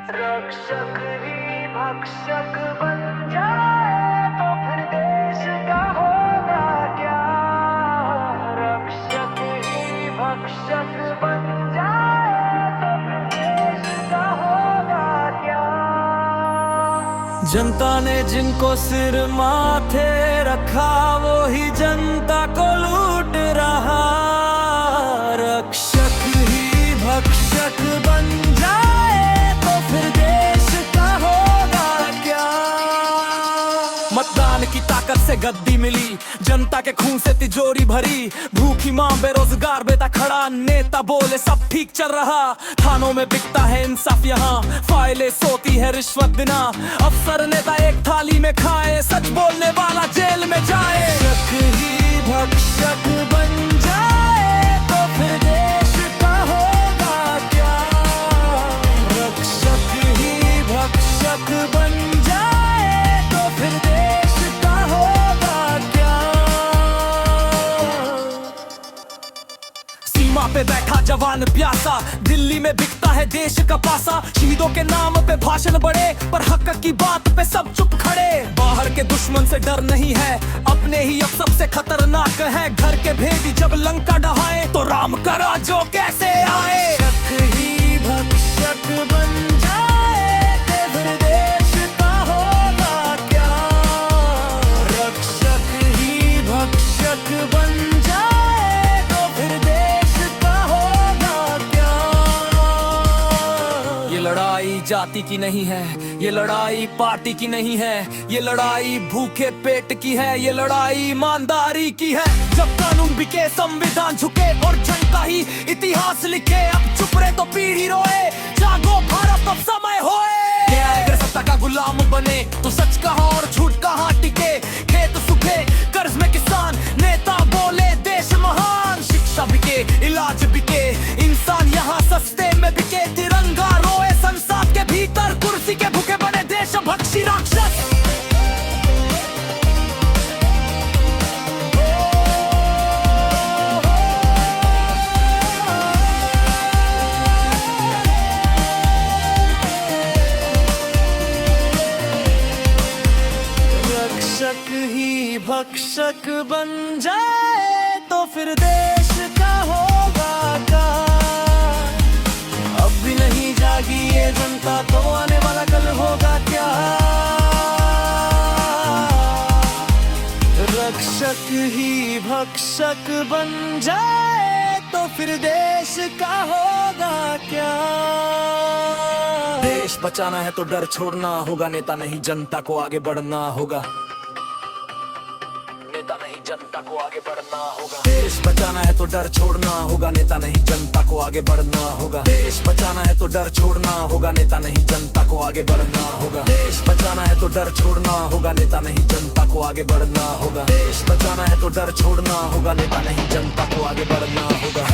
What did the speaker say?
रक्षक ही भक्षक बन जाए तो फिर देश का होगा क्या। रक्षक ही भक्षक बन जाए तो फिर देश का होगा क्या। जनता ने जिनको सिर माथे रखा वो ही जनता को लूट रहा। रक्षक ही भक्षक बन जाए तो फिर देश का होगा क्या। मतदान की ताकत से गद्दी मिली, जनता के खून से तिजोरी भरी। भूखी मां बेरोजगार बेटा खड़ा, नेता बोले सब ठीक चल रहा। थानों में बिकता है इंसाफ, यहाँ फाइलें सोती है रिश्वत बिना। अफसर नेता एक थाली में खाए, सच बोलने वाला जेल में जाए। रक्षक ही भक्षक बन जाए तो फिर देश का होगा क्या। रक्षक ही भक्षक बन जाए तो फिर देश का होगा क्या। सीमा पे बैठा जवान प्यासा, दिल्ली में बिकता है देश का पासा। शहीदों के नाम पे भाषण बड़े, पर हक की बात पे सब चुप खड़े। बाहर के दुश्मन से डर नहीं है, अपने ही अब सबसे खतरनाक है। घर के भेदी जब लंका ढहाए तो राम का राज्य कैसे आए। रक्षक ही भक्षक बन जाए तो फिर देश का होगा क्या। रक्षक ही भक्षक बन जाए तो फिर देश का होगा क्या। ये लड़ाई जाति की नहीं है, ये लड़ाई पार्टी की नहीं है। ये लड़ाई भूखे पेट की है, ये लड़ाई ईमानदारी की है। जब कानून बिके संविधान झुके और जनता ही इतिहास लिखे। अब चुप रहे तो पीढ़ी रोए, जागो भारत अब समय होए। अगर सत्ता का गुलाम बने तो सच कहाँ और झूठ कहाँ टिके। खेत सूखे कर्ज में किसान, नेता बोले देश महान। शिक्षा बिके इलाज बिके, इंसान यहाँ सस्ते में बिके। तिरंगा रोए संसद के भीतर, कुर्सी के भूखे बने देशभक्षी राक्षस। रक्षक ही भक्षक बन जाए तो फिर देश का होगा क्या। अब भी नहीं जागी ये जनता तो आने वाला कल होगा क्या। रक्षक ही भक्षक बन जाए तो फिर देश का होगा क्या। देश बचाना है तो डर छोड़ना होगा, नेता नहीं जनता को आगे बढ़ना होगा। नेता नहीं जनता को आगे बढ़ना होगा। देश बचाना है तो डर छोड़ना होगा, नेता नहीं जनता को आगे बढ़ना होगा। देश बचाना है तो डर छोड़ना होगा, नेता नहीं जनता को आगे बढ़ना होगा। देश बचाना है तो डर छोड़ना होगा, नेता नहीं जनता को आगे बढ़ना होगा। देश बचाना है तो डर छोड़ना होगा, नेता नहीं जनता को आगे बढ़ना होगा।